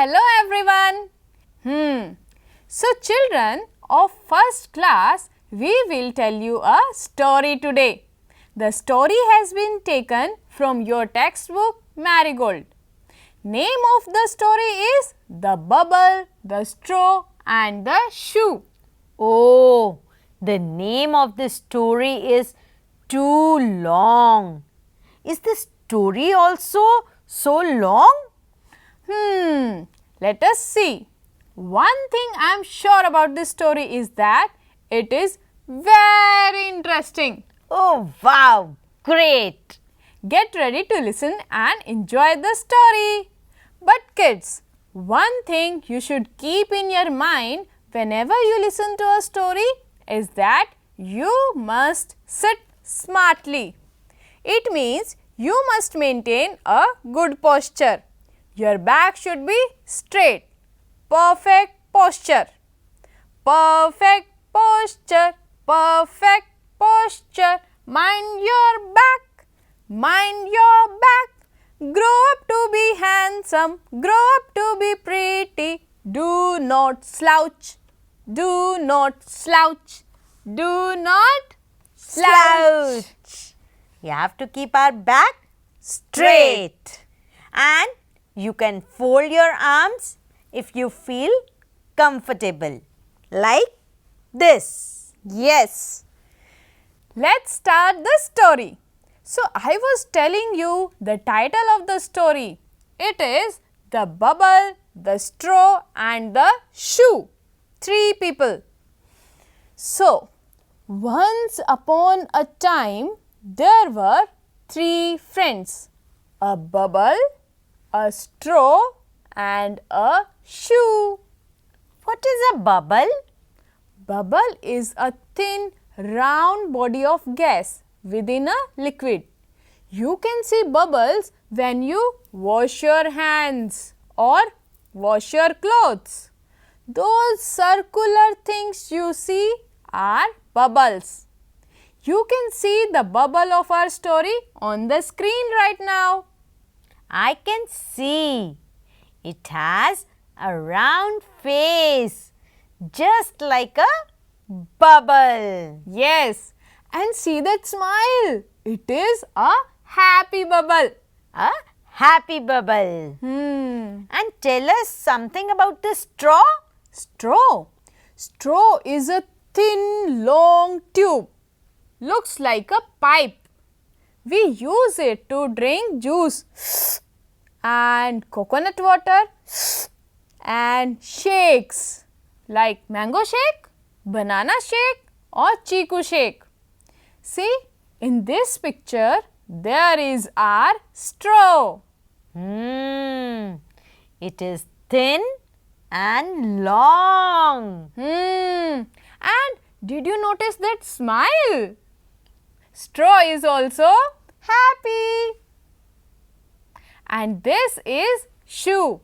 Hello everyone. So children of first class, we will tell you a story today. The story has been taken from your textbook Marigold. Name of the story is The Bubble, the Straw and the Shoe. Oh, the name of the story is too long. Is the story also so long? Let us see. One thing I am sure about this story is that it is very interesting. Oh, wow, great. Get ready to listen and enjoy the story. But kids, one thing you should keep in your mind whenever you listen to a story is that you must sit smartly. It means you must maintain a good posture. Your back should be straight. Perfect posture. Perfect posture. Perfect posture. Mind your back. Mind your back. Grow up to be handsome. Grow up to be pretty. Do not slouch. Do not slouch. Do not slouch. We have to keep our back straight. And you can fold your arms if you feel comfortable, like this. Yes. Let's start the story. So, I was telling you the title of the story. It is The Bubble, the Straw and the Shoe. 3 people. So, once upon a time, there were 3 friends. A bubble, a straw and a shoe. What is a bubble? Bubble is a thin, round body of gas within a liquid. You can see bubbles when you wash your hands or wash your clothes. Those circular things you see are bubbles. You can see the bubble of our story on the screen right now. I can see. It has a round face, just like a bubble. Yes, and see that smile. It is a happy bubble. A happy bubble. And tell us something about the straw. Straw. Straw is a thin, long tube. Looks like a pipe. We use it to drink juice and coconut water and shakes like mango shake, banana shake or chiku shake. See, in this picture there is our straw. It is thin and long. And did you notice that smile? Straw is also happy. And this is shoe,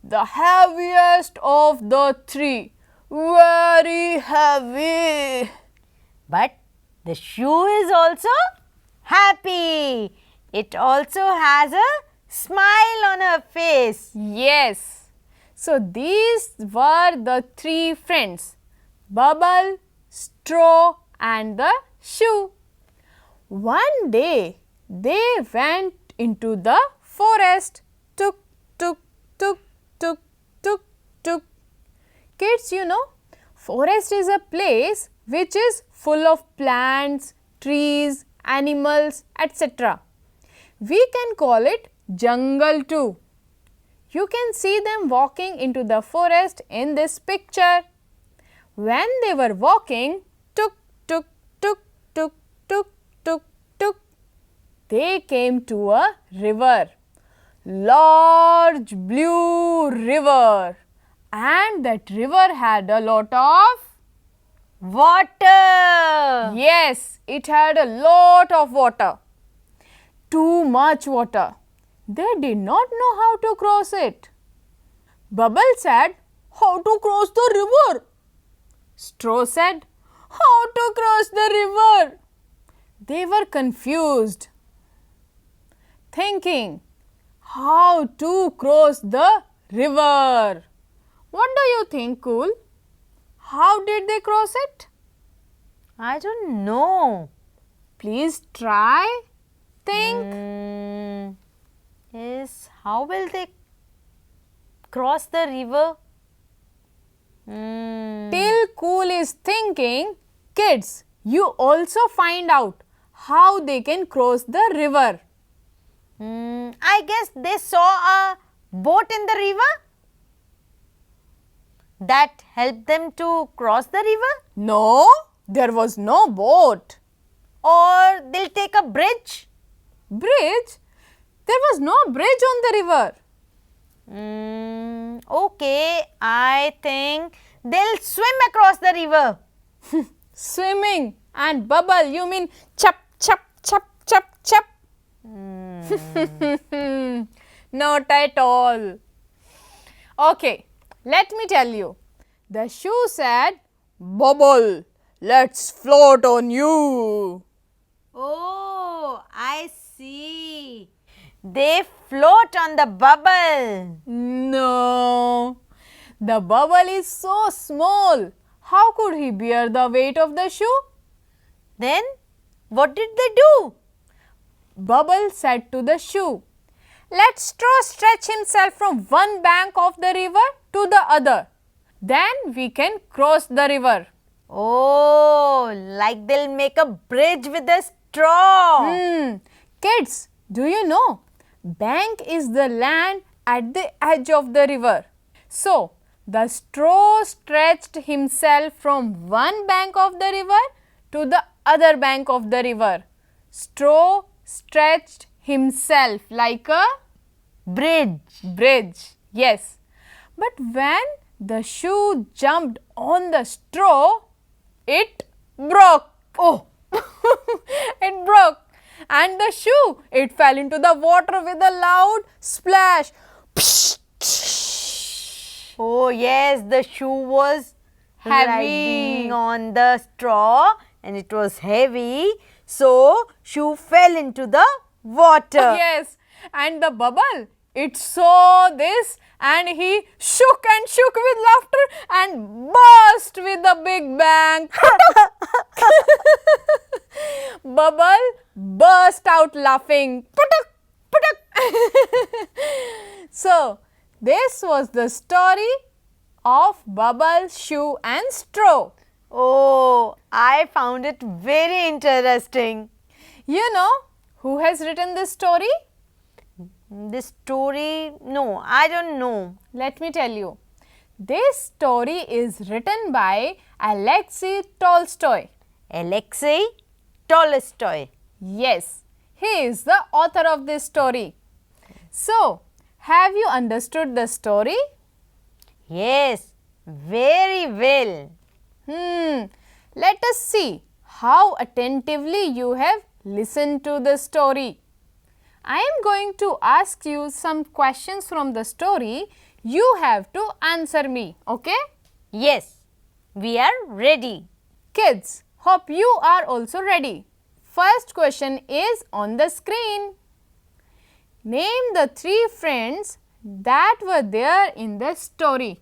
the heaviest of the 3. Very heavy. But the shoe is also happy. It also has a smile on her face. Yes. So these were the 3 friends, bubble, straw and the shoe. One day they went into the forest. Tuk, tuk, tuk, tuk, tuk, tuk. Kids, you know, forest is a place which is full of plants, trees, animals, etc. We can call it jungle too. You can see them walking into the forest in this picture. When they were walking, tuk, tuk, tuk, tuk, tuk, tuk, tuk, they came to a river. Large blue river. And that river had a lot of water. Yes, it had a lot of water. Too much water. They did not know how to cross it. Bubble said, "How to cross the river?" Straw said, "How to cross the river?" They were confused, thinking, how to cross the river. What do you think, Cool? How did they cross it? I don't know. Please try. Think. Yes, how will they cross the river? Till Cool is thinking, kids, you also find out how they can cross the river. I guess they saw a boat in the river that helped them to cross the river, No, there was no boat. or they'll take a bridge. Bridge? There was no bridge on the river. Okay, I think they'll swim across the river. Swimming and bubble, you mean chap, chap, chap, chap, chap. Not at all. Okay, let me tell you. The shoe said, Bubble, let's float on you. Oh, I see. They float on the bubble. No, the bubble is so small. How could he bear the weight of the shoe? Then what did they do? Bubble said to the shoe, let straw stretch himself from one bank of the river to the other. Then we can cross the river. Oh, like they'll make a bridge with a straw. Kids, do you know? Bank is the land at the edge of the river. So, the straw stretched himself from one bank of the river to the other bank of the river. Straw stretched himself like a Bridge. Yes. But when the shoe jumped on the straw, it broke. Oh, it broke. And the shoe, it fell into the water with a loud splash. Oh yes, the shoe was Heavy. riding on the straw and it was heavy. So, shoe fell into the water. Yes, and the bubble, it saw this and he shook and shook with laughter and burst with a big bang. Bubble burst out laughing. Putuk, putuk. So, this was the story of Bubble, Shoe and Straw. Oh, I found it very interesting. You know who has written this story? This story, no, I don't know. Let me tell you. This story is written by Alexei Tolstoy. Alexei Tolstoy. Yes, he is the author of this story. So, have you understood the story? Yes, very well. Let us see how attentively you have listened to the story. I am going to ask you some questions from the story. You have to answer me, okay? Yes, we are ready. Kids, hope you are also ready. First question is on the screen. Name the three friends that were there in the story.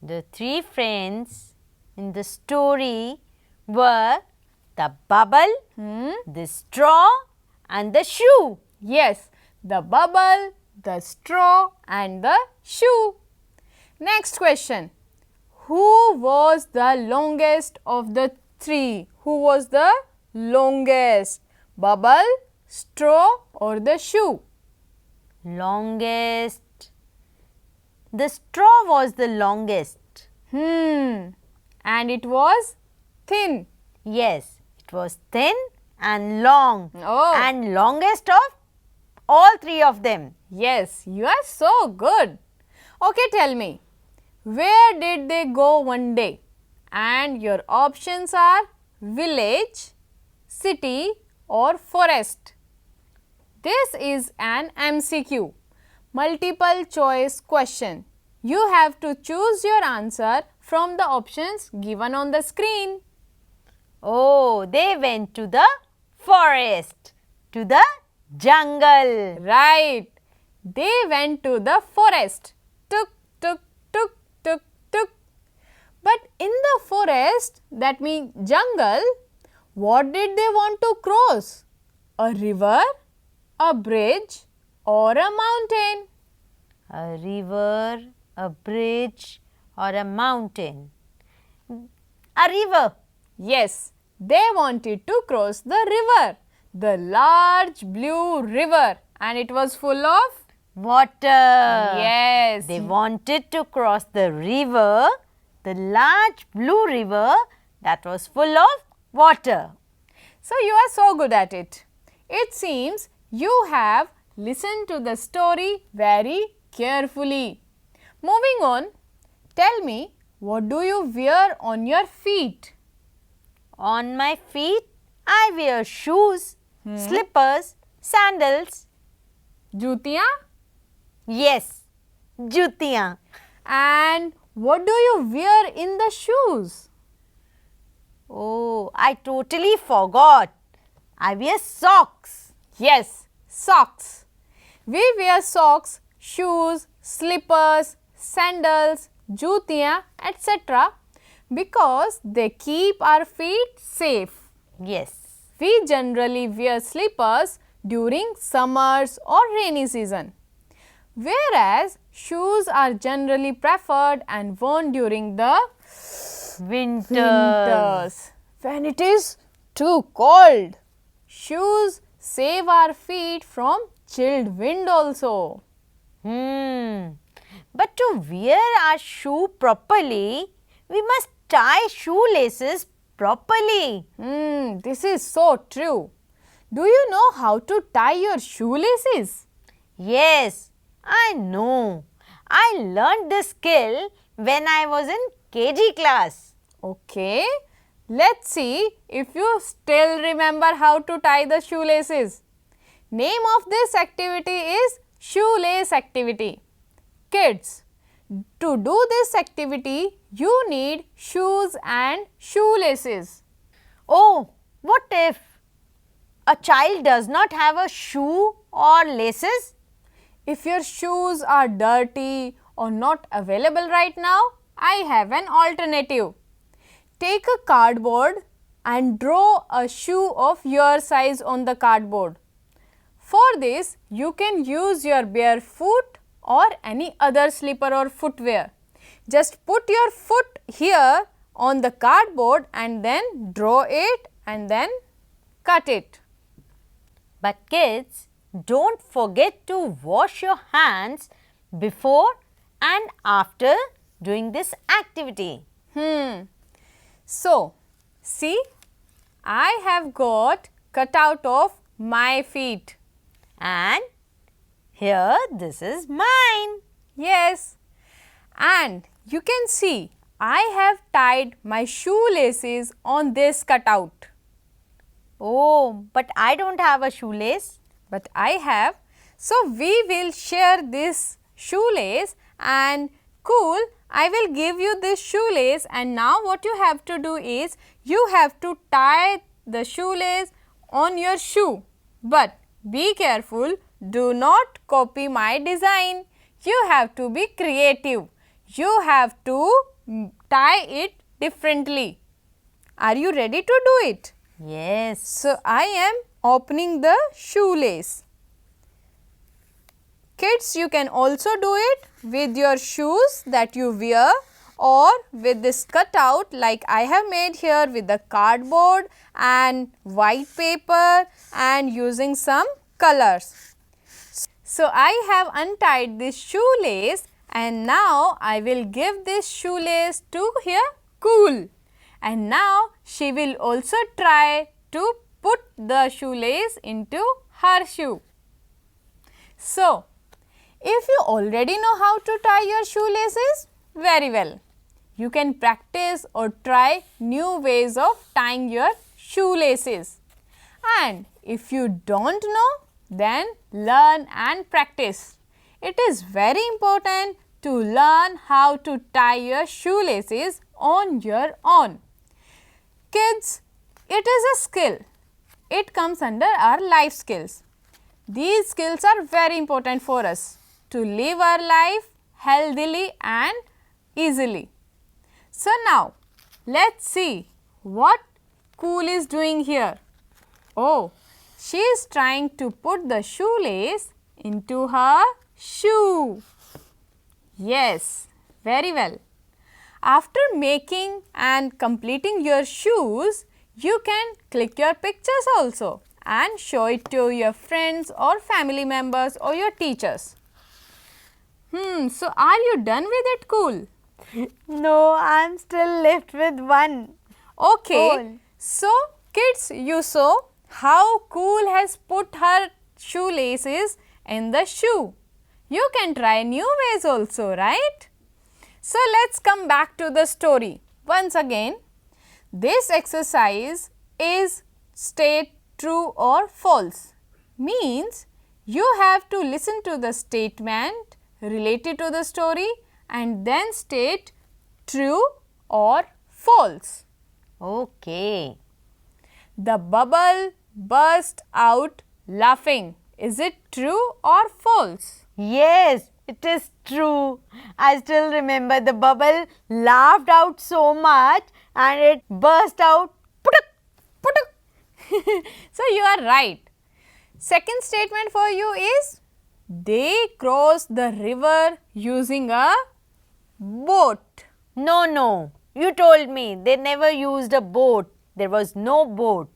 The three friends in the story were the bubble, the straw and the shoe. Yes, the bubble, the straw and the shoe. Next question. Who was the longest of the three? Who was the longest? Bubble, straw or the shoe? Longest. The straw was the longest. And it was thin. Yes, it was thin and long. Oh. And longest of all three of them. Yes, you are so good. Okay, tell me, where did they go one day? And your options are village, city or forest. This is an MCQ, multiple choice question. You have to choose your answer from the options given on the screen. Oh, they went to the forest, to the jungle. Right, they went to the forest. But in the forest, that means jungle, what did they want to cross? A river, a bridge or a mountain? A river, a bridge or a mountain? A river. Yes, they wanted to cross the river, the large blue river, and it was full of water. Yes. They wanted to cross the river, the large blue river that was full of water. So, you are so good at it. It seems you have listened to the story very carefully. Moving on, tell me, what do you wear on your feet? On my feet, I wear shoes, slippers, sandals. Jutiyan? Yes, jutiyan. And what do you wear in the shoes? Oh, I totally forgot. I wear socks. Yes, socks. We wear socks, shoes, slippers, sandals, jutiyan, etc. because they keep our feet safe. Yes. We generally wear slippers during summers or rainy season, whereas shoes are generally preferred and worn during the winters when it is too cold. Shoes save our feet from chilled wind also. But to wear our shoe properly, we must tie shoelaces properly. This is so true. Do you know how to tie your shoelaces? Yes, I know. I learned this skill when I was in KG class. Okay, let's see if you still remember how to tie the shoelaces. Name of this activity is shoelace activity. Kids, to do this activity, you need shoes and shoelaces. Oh, what if a child does not have a shoe or laces? If your shoes are dirty or not available right now, I have an alternative. Take a cardboard and draw a shoe of your size on the cardboard. For this, you can use your bare foot or any other slipper or footwear. Just put your foot here on the cardboard and then draw it and then cut it. But kids, don't forget to wash your hands before and after doing this activity. So, see, I have got cutout of my feet. And here this is mine. Yes, and you can see I have tied my shoelaces on this cutout. Oh, but I don't have a shoelace. But I have. So, we will share this shoelace and cool, I will give you this shoelace and now what you have to do is you have to tie the shoelace on your shoe. But be careful, do not copy my design. You have to be creative. You have to tie it differently. Are you ready to do it? Yes. So, I am opening the shoelace. Kids, you can also do it with your shoes that you wear or with this cutout like I have made here with the cardboard and white paper and using some colors. So, I have untied this shoelace and now I will give this shoelace to here Cool. And now she will also try to put the shoelace into her shoe. So, if you already know how to tie your shoelaces, very well. You can practice or try new ways of tying your shoelaces. And if you don't know, then learn and practice. It is very important to learn how to tie your shoelaces on your own. Kids, it is a skill. It comes under our life skills. These skills are very important for us to live our life healthily and easily. So now, let's see what Cool is doing here. Oh, she is trying to put the shoelace into her shoe. Yes, very well. After making and completing your shoes, you can click your pictures also and show it to your friends or family members or your teachers. So are you done with it, Cool? No, I'm still left with one. Okay. Cool. So kids, you saw how Cool has put her shoelaces in the shoe. You can try new ways also, right? So let's come back to the story. Once again, this exercise is state true or false. Means you have to listen to the statement related to the story and then state true or false. Okay. The bubble burst out laughing. Is it true or false? Yes, it is true. I still remember the bubble laughed out so much and it burst out. Putuk, putuk. So you are right. Second statement for you is they crossed the river using a boat. No, no. You told me they never used a boat. There was no boat.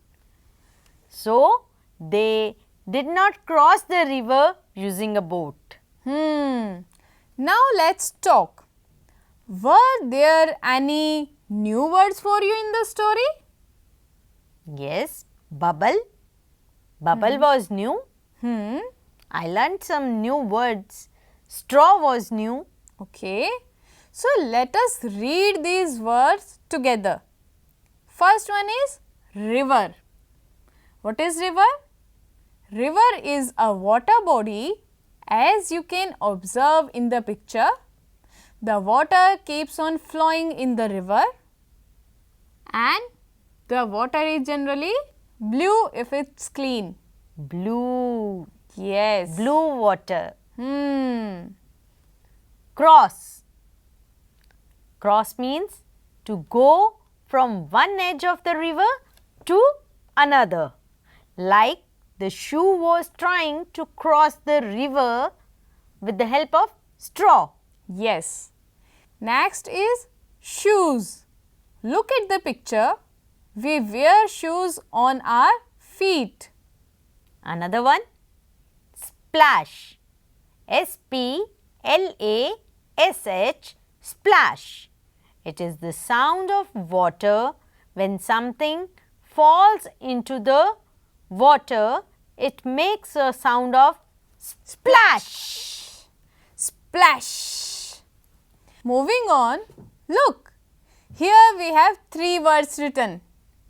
So, they did not cross the river using a boat. Now let's talk. Were there any new words for you in the story? Yes, bubble. Bubble was new. Hmm. I learned some new words. Straw was new. Okay. So let us read these words together. First one is river. What is river? River is a water body. As you can observe in the picture, the water keeps on flowing in the river and the water is generally blue if it's clean. Blue. Yes. Blue water. Cross. Cross means to go from one edge of the river to another. Like the shoe was trying to cross the river with the help of straw. Yes. Next is shoes. Look at the picture. We wear shoes on our feet. Another one, splash. S-P-L-A-S-H, splash. It is the sound of water when something falls into the water. It makes a sound of splash. Splash. Moving on, look. Here we have three words written.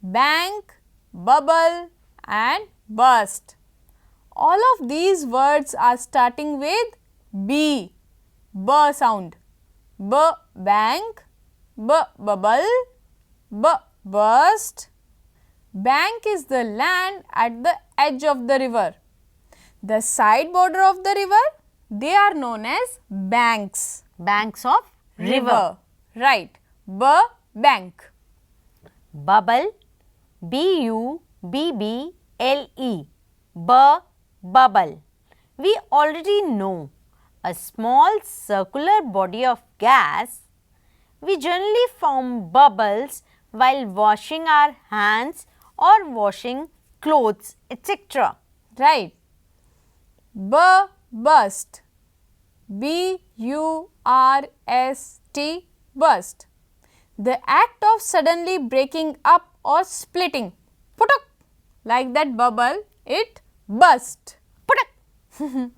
Bank, bubble and burst. All of these words are starting with B. B sound. B bank, B bubble, B burst. Bank is the land at the edge of the river. The side border of the river, they are known as banks. Banks of river. Right. B bank. Bubble, B-U-B-B-L-E, bubble. We already know a small circular body of gas. We generally form bubbles while washing our hands or washing clothes, etc. Right. Burst. B-U-R-S-T, burst. The act of suddenly breaking up or splitting. Putuk. Like that bubble, it burst. Putuk.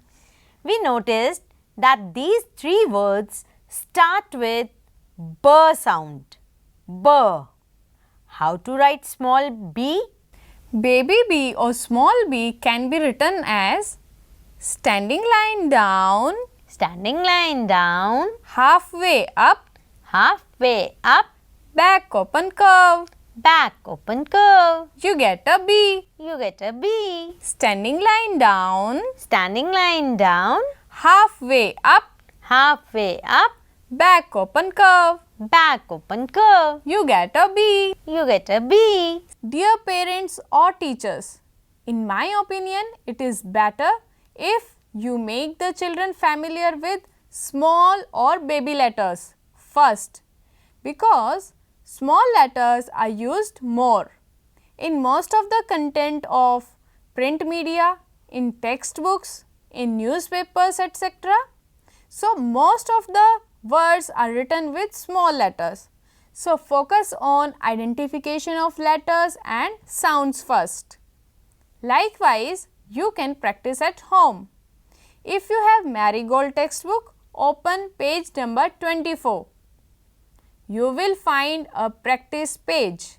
We noticed that these three words start with B sound. B. How to write small b? Baby B or small b can be written as standing line down, Standing line down, halfway up, halfway up, back open curve. back open curve. You get a B. You get a B. Standing line down, Standing line down, halfway up, halfway up, back open curve. Back open curve. You get a B. You get a B. Dear parents or teachers, in my opinion, it is better if you make the children familiar with small or baby letters first, because small letters are used more in most of the content of print media, in textbooks, in newspapers, etc. So, most of the words are written with small letters. So, focus on identification of letters and sounds first. Likewise, you can practice at home. If you have MARIG0LD textbook, open page number 24. You will find a practice page.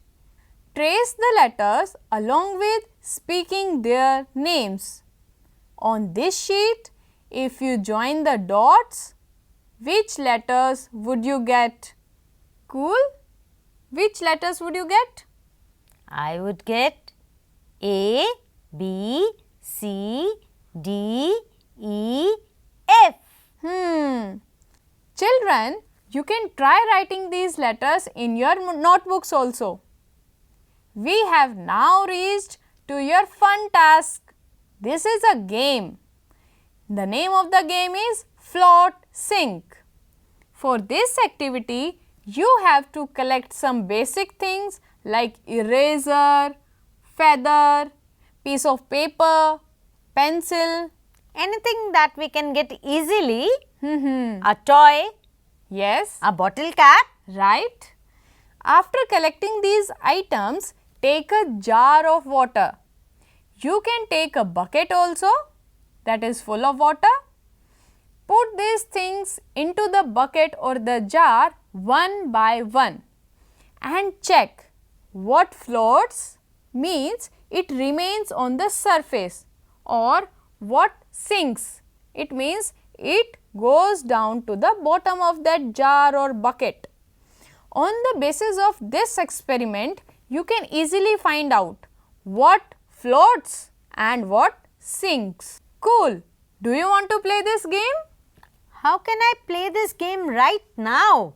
Trace the letters along with speaking their names. On this sheet, if you join the dots, which letters would you get? Cool? Which letters would you get? I would get A, B, C, D, E, F. Children, you can try writing these letters in your notebooks also. We have now reached to your fun task. This is a game. The name of the game is Float Sink. For this activity, you have to collect some basic things like eraser, feather, piece of paper, pencil. Anything that we can get easily. A toy. Yes. A bottle cap. Right. After collecting these items, take a jar of water. You can take a bucket also, that is full of water. Put these things into the bucket or the jar one by one and check what floats means it remains on the surface, or what sinks, it means it goes down to the bottom of that jar or bucket. On the basis of this experiment, you can easily find out what floats and what sinks. Cool. Do you want to play this game? How can I play this game right now?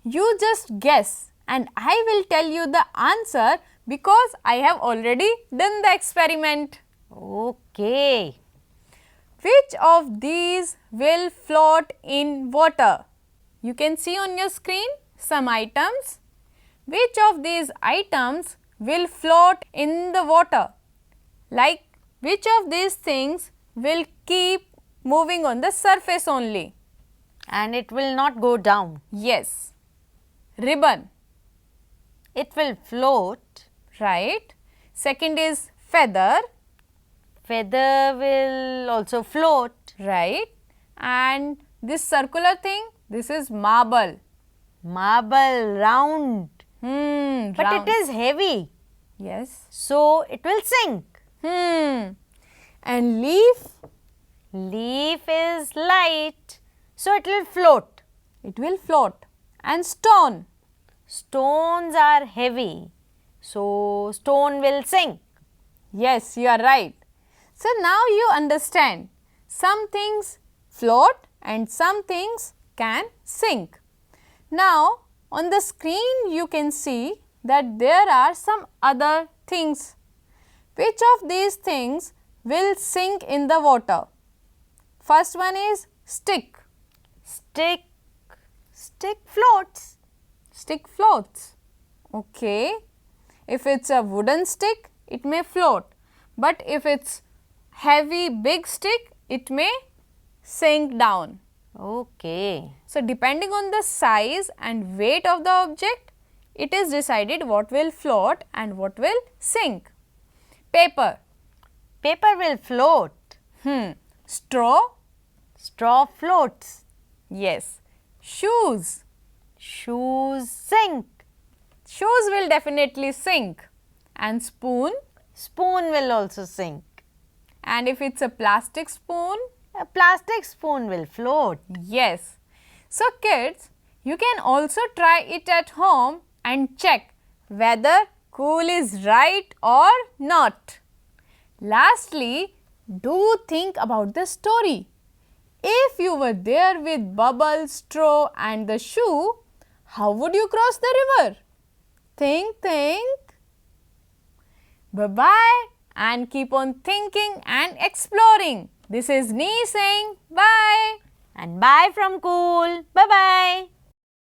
You just guess and I will tell you the answer because I have already done the experiment. Okay. Which of these will float in water? You can see on your screen some items. Which of these items will float in the water? Like which of these things will keep moving on the surface only? And it will not go down. Yes. Ribbon. It will float. Right. Second is feather. Feather will also float. Right. And this circular thing, this is marble. Marble, round. But Round. it is heavy. Yes. So, it will sink. And leaf? Leaf is light. So, it will float. It will float. And stone? Stones are heavy. So, stone will sink. Yes, you are right. So, now you understand. Some things float and some things can sink. Now, on the screen you can see that there are some other things. Which of these things will sink in the water? First one is stick. Stick. Stick floats. Stick floats. Okay. If it's a wooden stick, it may float. But if it's heavy big stick, it may sink down. Okay. So, depending on the size and weight of the object, it is decided what will float and what will sink. Paper. Paper will float. Straw. Straw floats. Yes. Shoes. Shoes sink. Shoes will definitely sink. And spoon. Spoon will also sink. And if it's a plastic spoon? A plastic spoon will float. Yes. So, kids, you can also try it at home and check whether cool is right or not. Lastly, do think about the story. If you were there with bubble, straw and the shoe, How would you cross the river? Think, think. Bye-bye and keep on thinking and exploring. This is Nee saying bye. And bye from Cool. Bye-bye.